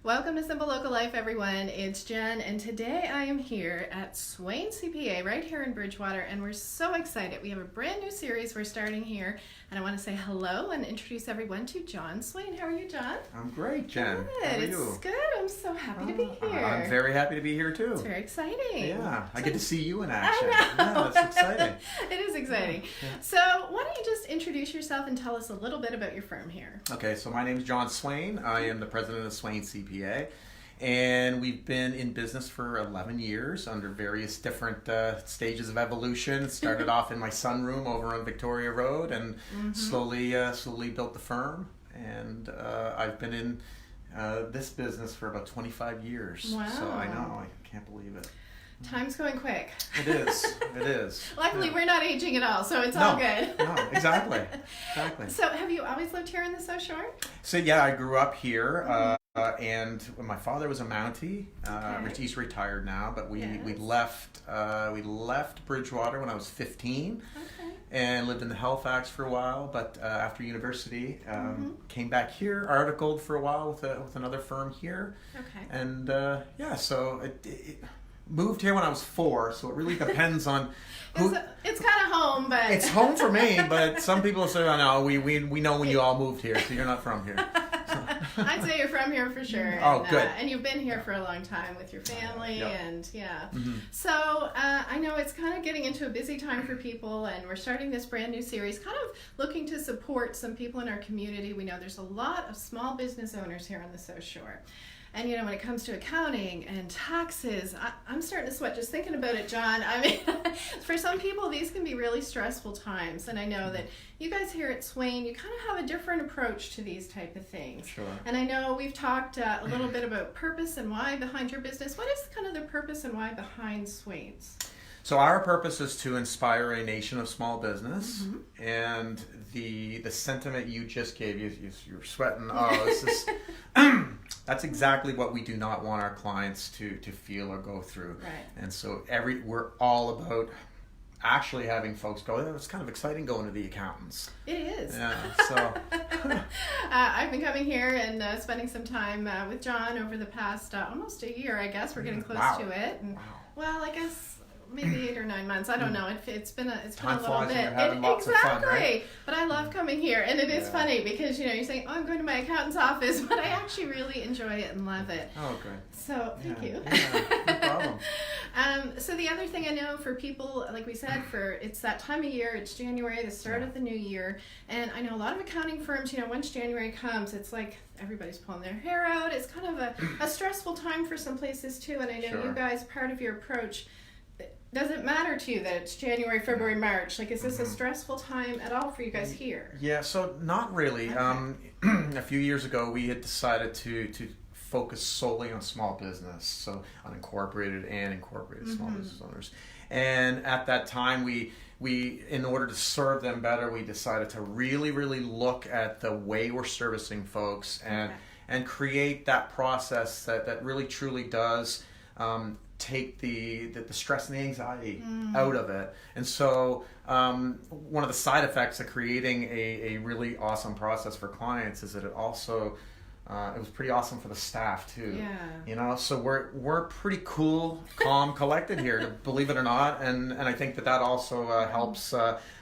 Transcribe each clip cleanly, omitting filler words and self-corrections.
Welcome to Simple Local Life, everyone. It's Jen, and today I am here at Swain CPA right here in Bridgewater, and we're so excited. We have a brand new series we're starting here, and I want to say hello and introduce everyone to John Swain. How are you, John? I'm great, Jen. Good. How are It's you? good. I'm so happy to be here. I'm very happy to be here too. It's very exciting. Yeah, I get to see you in action. I know. Yeah, that's exciting. It is exciting. Yeah. So why don't you just introduce yourself and tell us a little bit about your firm here? Okay, so my name is John Swain. I am the president of Swain CPA, and we've been in business for 11 years under various different stages of evolution. It started off in my sunroom over on Victoria Road, and slowly built the firm. And I've been in this business for about 25 years. Wow. So I know, I can't believe it. Time's going quick. It is. It is. Luckily, Yeah. we're not aging at all, so it's all good. No, exactly. Exactly. So, have you always lived here in the South Shore? So, yeah, I grew up here, and my father was a Mountie. Okay. He's retired now, but we Yes. left Bridgewater when I was 15. Okay. And lived in the Halifax for a while, but after university, came back here, articled for a while with another firm here. Okay. And so it moved here when I was 4, so it really depends on who. It's kind of home, but It's home for me, but some people say, "Oh no, we know when you all moved here, so you're not from here." I'd say you're from here for sure. Oh, and, good. And you've been here for a long time with your family, Yep. and yeah. Mhm. So I know it's kind of getting into a busy time for people, and we're starting this brand new series, kind of looking to support some people in our community. We know there's a lot of small business owners here on the South Shore. And you know, when it comes to accounting and taxes, I'm starting to sweat just thinking about it, John. I mean, for some people, these can be really stressful times. And I know that you guys here at Swain, you kind of have a different approach to these type of things. Sure. And I know we've talked a little bit about purpose and why behind your business. What is kind of the purpose and why behind Swain's? So our purpose is to inspire a nation of small business, and the sentiment you just gave, you're sweating. Oh, this is that's exactly what we do not want our clients to feel or go through. Right. And so we're all about actually having folks go, "Oh, it's kind of exciting going to the accountants." It is. Yeah. So I've been coming here and spending some time with John over the past almost a year, I guess. We're getting close Wow. to it. And, Wow. well, I guess maybe 8 or 9 months. I don't know. It's been a Time little flies bit. when you're having lots of fun, right? But I love coming here, and it is Yeah. funny because you know you're saying, "Oh, I'm going to my accountant's office," but I actually really enjoy it and love it. Oh, good. So thank you. Yeah, no problem. So the other thing I know for people, like we said, it's that time of year. It's January, the start of the new year, and I know a lot of accounting firms. You know, once January comes, it's like everybody's pulling their hair out. It's kind of a stressful time for some places too. And I know Sure. you guys, part of your approach. Does it matter to you that it's January, February, March? Like, is this a stressful time at all for you guys here? Yeah, so not really. Okay. A few years ago, we had decided to focus solely on small business, so unincorporated and incorporated small business owners. And at that time, we in order to serve them better, we decided to really look at the way we're servicing folks and create that process that really truly does take the stress and the anxiety out of it. And so one of the side effects of creating a really awesome process for clients is that it also it was pretty awesome for the staff too. Yeah. You know, so we're pretty cool, calm, collected here, believe it or not, and I think that also helps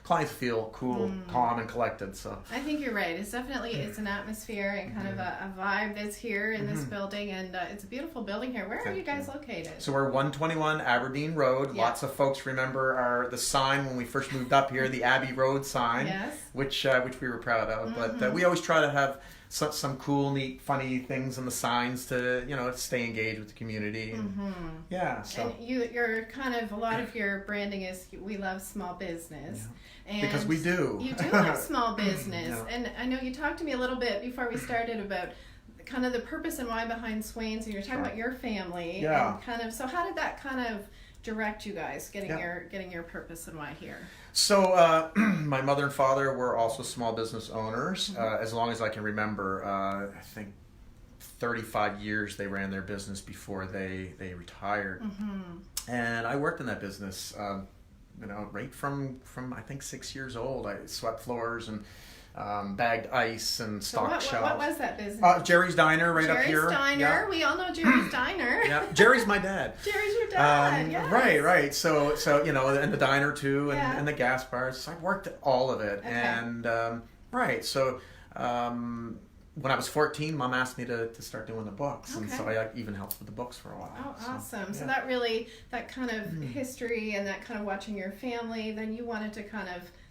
clients feel cool, calm, and collected. So I think you're right. It's an atmosphere and kind of a vibe that's here in this building, and it's a beautiful building here. Where are you guys located? So we're 121 Aberdeen Road. Yeah. Lots of folks remember the sign when we first moved up here, the Abbey Road sign, Yes. which we were proud of. But we always try to have some cool, neat, funny things in the signs to stay engaged with the community. And, yeah. So And you're kind of, a lot of your branding is we love small business. And because we do. You do have small business. Yeah. And I know you talked to me a little bit before we started about kind of the purpose and why behind Swain's, and you're talking about your family. Yeah. And kind of, so how did that kind of direct you guys getting your purpose and why here? So my mother and father were also small business owners. As long as I can remember, I think 35 years they ran their business before they retired. And I worked in that business, right from I think 6 years old. I swept floors and bagged ice and stock shelves. What was that business? Jerry's Diner right up here. Jerry's Diner. Yeah. We all know Jerry's Diner. Yeah. Jerry's my dad. Jerry's your dad. Yes. Right. So and the diner too, and the gas bars. So I worked at all of it, okay. and So when I was 14, Mom asked me to start doing the books, okay. and so I even helped with the books for a while. Oh, awesome! So that kind of history and that kind of watching your family, then you wanted to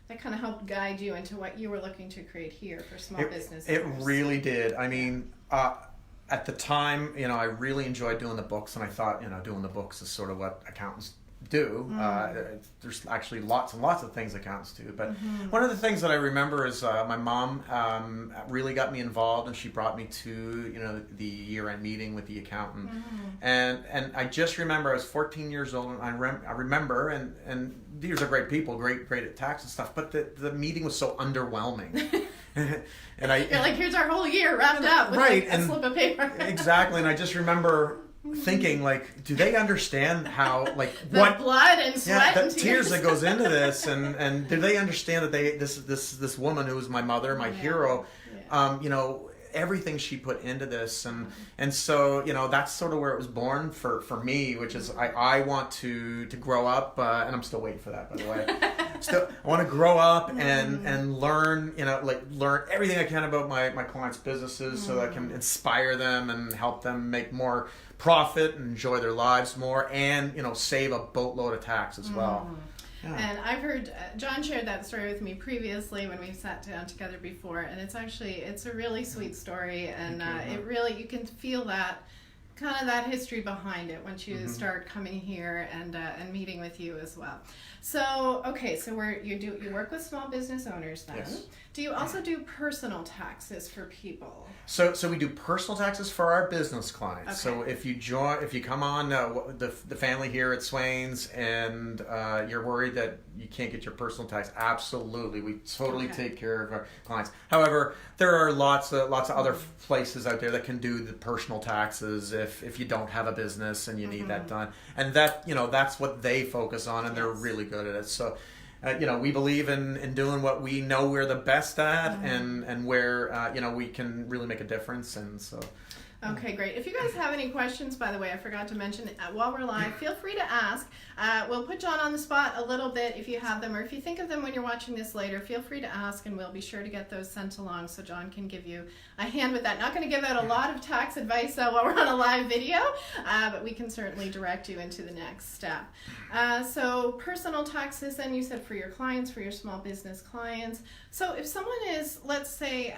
that kind of helped guide you into what you were looking to create here for small business owners. It really did. I mean, at the time, I really enjoyed doing the books, and I thought, doing the books is sort of what accountants do. There's actually lots and lots of things accountants do, but one of the things that I remember is my mom really got me involved, and she brought me to the year-end meeting with the accountant, and I just remember I was 14 years old, and I remember, and these are great people, great at tax and stuff, but the meeting was so underwhelming. And you're like, here's our whole year wrapped up with a slip of paper. Exactly, and I just remember thinking, like, do they understand how, like, the what blood and sweat and tears that goes into this, and do they understand that this woman who was my mother, my hero, everything she put into this, and so that's sort of where it was born for me, which is I want to grow up, and I'm still waiting for that, by the way. I want to grow up and learn learn everything I can about my clients' businesses, so that I can inspire them and help them make more profit and enjoy their lives more, and save a boatload of tax as well. Yeah. And I've heard John shared that story with me previously when we sat down together before, and it's a really sweet story, and it really, you can feel that kind of that history behind it once you start coming here and meeting with you as well. So you work with small business owners then. Yes. Do you also do personal taxes for people? So we do personal taxes for our business clients. Okay. So if you come on the family here at Swain's, and you're worried that you can't get your personal tax, absolutely, we totally take care of our clients. However, there are lots of other places out there that can do the personal taxes if you don't have a business and you need that done, and that's what they focus on, and they're really good at it. So we believe in doing what we know we're the best at, and where we can really make a difference, and so. Okay, great. If you guys have any questions, by the way, I forgot to mention, while we're live, feel free to ask. We'll put John on the spot a little bit if you have them, or if you think of them when you're watching this later, feel free to ask, and we'll be sure to get those sent along so John can give you a hand with that. Not going to give out a lot of tax advice while we're on a live video, but we can certainly direct you into the next step. So personal taxes, then you said for your clients, for your small business clients. So if someone is, let's say,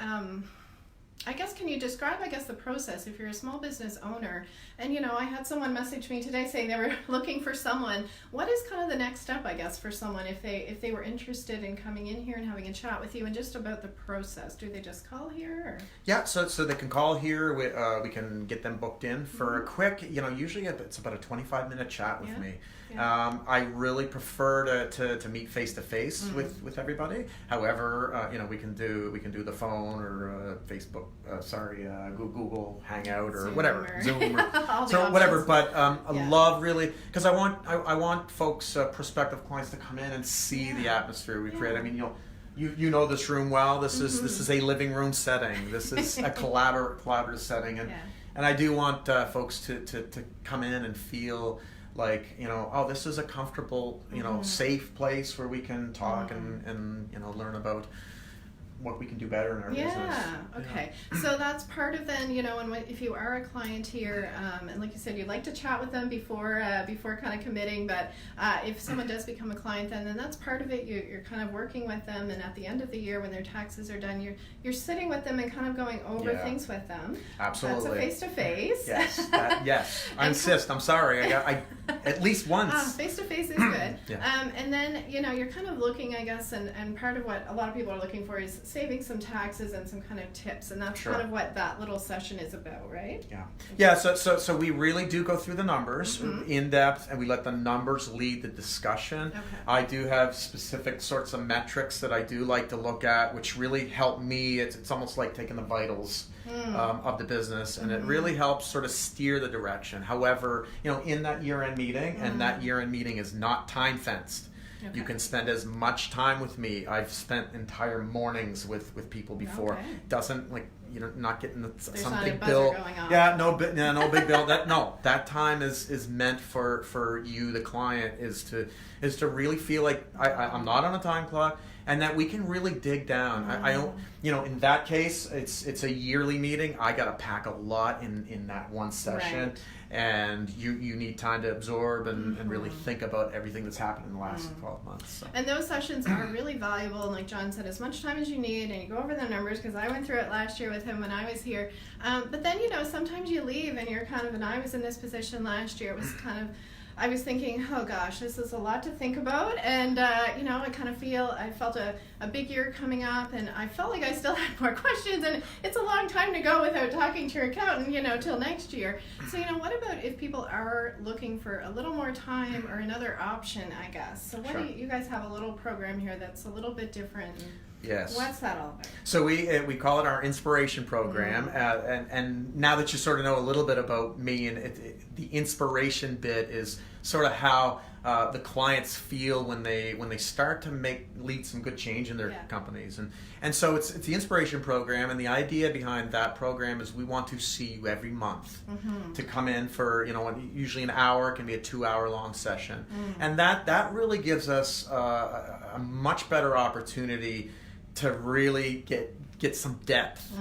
can you describe, the process if you're a small business owner, and I had someone message me today saying they were looking for someone. What is kind of the next step, for someone if they were interested in coming in here and having a chat with you, and just about the process? Do they just call here? Or? Yeah, so they can call here. We can get them booked in for a quick, usually it's about a 25-minute chat with me. Yeah. I really prefer to meet face to face with everybody. However, we can do the phone or Facebook. Google Hangout or Zoom or so whatever. But I love really, because I want folks, prospective clients, to come in and see the atmosphere we create. I mean, you know this room well. This is a living room setting. This is a collaborative setting, and I do want folks to come in and feel like, this is a comfortable, safe place where we can talk and learn about what we can do better in our business. Okay. So that's part of then, if you are a client here, and like you said, you'd like to chat with them before kind of committing, but if someone does become a client, then that's part of it. You're kind of working with them, and at the end of the year when their taxes are done, you're sitting with them and kind of going over things with them. Absolutely. That's a face-to-face. Yes. Yes. I insist. I'm sorry. I at least once. Face-to-face is good. And then, you're kind of looking, and part of what a lot of people are looking for is saving some taxes and some kind of tips, and that's kind of what that little session is about, right? Yeah. So we really do go through the numbers in depth, and we let the numbers lead the discussion. Okay. I do have specific sorts of metrics that I do like to look at, which really help me. It's almost like taking the vitals of the business, and it really helps sort of steer the direction. However, in that year-end meeting, and that year-end meeting is not time fenced. Okay. You can spend as much time with me. I've spent entire mornings with people before. Okay. Doesn't not getting some not big a buzzer bill. going off. Yeah, no big bill. That time is meant for you, the client, is to really feel like I'm not on a time clock. And that we can really dig down. I don't, in that case, it's a yearly meeting. I got to pack a lot in that one session, right. And you need time to absorb and really think about everything that's happened in the last 12 months. So. And those sessions are really valuable. And like John said, as much time as you need, and you go over the numbers, because I went through it last year with him when I was here. But then, sometimes you leave and you're and I was in this position last year. It was I was thinking, oh gosh, this is a lot to think about, and I felt a big year coming up, and I felt like I still had more questions, and it's a long time to go without talking to your accountant, till next year. So, what about if people are looking for a little more time or another option, I guess? So what Sure. do you guys have a little program here that's a little bit different? Yes. What's that all about? So we call it our inspiration program, and now that you sort of know a little bit about me, and the inspiration bit is sort of how the clients feel when they start to lead some good change in their companies, and so it's the inspiration program, and the idea behind that program is we want to see you every month to come in for usually an hour. It can be a 2-hour long session, and that really gives us a much better opportunity to really get some depth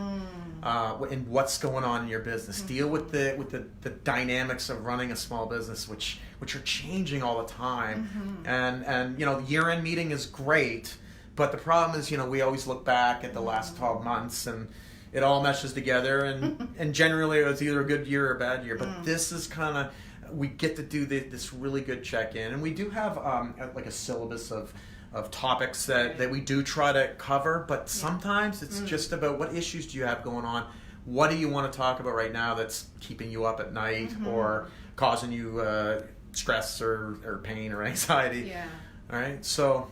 in what's going on in your business. Deal with the dynamics of running a small business, which are changing all the time. And the year-end meeting is great, but the problem is we always look back at the last 12 months and it all meshes together, and generally it was either a good year or a bad year. But this is we get to do this really good check-in, and we do have like a syllabus of topics that we do try to cover, but sometimes it's just about what issues do you have going on, what do you want to talk about right now that's keeping you up at night or causing you stress or pain or anxiety. All right, so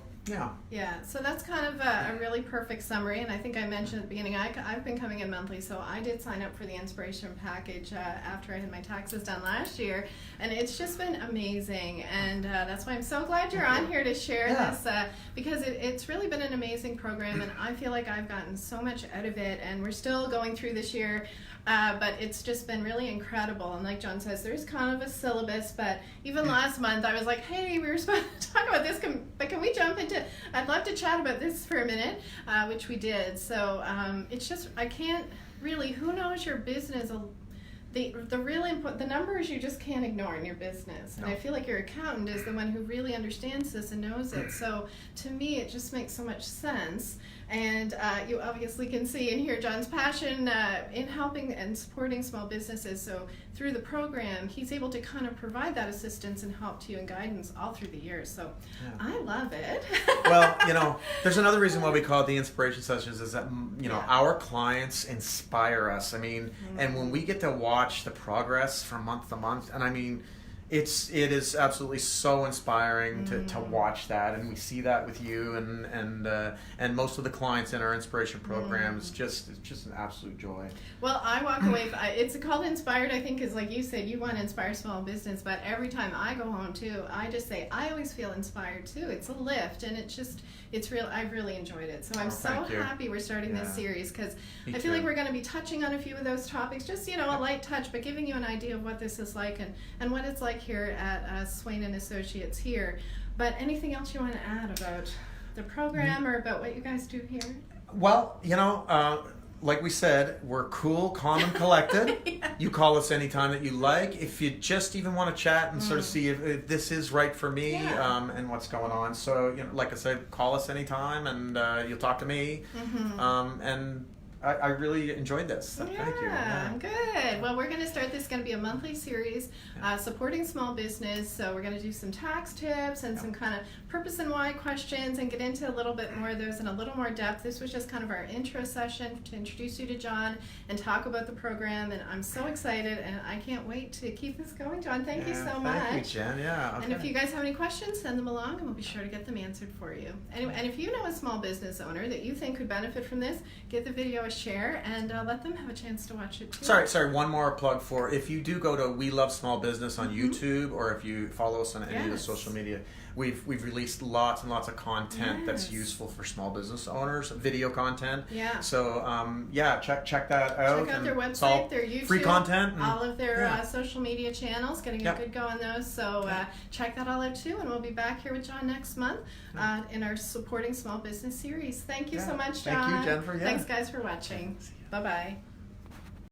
so that's kind of a really perfect summary, and I think I mentioned at the beginning I've been coming in monthly, so I did sign up for the inspiration package after I had my taxes done last year, and it's just been amazing, and that's why I'm so glad you're on here to share this, because it's really been an amazing program, and I feel like I've gotten so much out of it, and we're still going through this year. But it's just been really incredible. And like John says, there's kind of a syllabus, but even last month I was like, hey, we were supposed to talk about this, but can we jump into, I'd love to chat about this for a minute, which we did. So it's just, I can't really, who knows your business, the really important, the numbers you just can't ignore in your business. And I feel like your accountant is the one who really understands this and knows it. So to me, it just makes so much sense. And you obviously can see and hear John's passion in helping and supporting small businesses. So through the program, he's able to kind of provide that assistance and help to you and guidance all through the years. So I love it. Well, there's another reason why we call it the inspiration sessions is that, our clients inspire us. I mean, and when we get to watch the progress from month to month, and I mean, it is absolutely so inspiring to watch that, and we see that with you and most of the clients in our inspiration program. It's just an absolute joy. Well, I walk away. It's called Inspired, I think, because like you said, you want to inspire small business. But every time I go home too, I just say I always feel inspired too. It's a lift, and it's real. I've really enjoyed it. So I'm so happy we're starting this series, because I feel like we're going to be touching on a few of those topics. Just a light touch, but giving you an idea of what this is like and what it's like here at Swain and Associates here. But anything else you want to add about the program or about what you guys do here? Well, like we said, we're cool, calm, and collected. You call us anytime that you like. If you just even want to chat and sort of see if this is right for me and what's going on. So, like I said, call us anytime and you'll talk to me. And I really enjoyed this. So thank you. Good. Well, we're going to start this. It's going to be a monthly series supporting small business. So we're going to do some tax tips and some kind of purpose and why questions and get into a little bit more of those in a little more depth. This was just kind of our intro session to introduce you to John and talk about the program. And I'm so excited, and I can't wait to keep this going. John, thank you so much. Thank you, Jen. And if you guys have any questions, send them along, and we'll be sure to get them answered for you. Anyway, and if you know a small business owner that you think could benefit from this, give the video a share and let them have a chance to watch it too. Sorry, one more plug for if you do go to We Love Small Business on YouTube, or if you follow us on any of the social media, we've released lots and lots of content that's useful for small business owners, video content. Yeah. So check that out. Check out their website, their YouTube, free content, all of their social media channels. Getting a good go on those. So check that all out too. And we'll be back here with John next month in our Supporting Small Business series. Thank you so much, John. Thank you, Jennifer. Thanks, guys, for watching. Bye bye.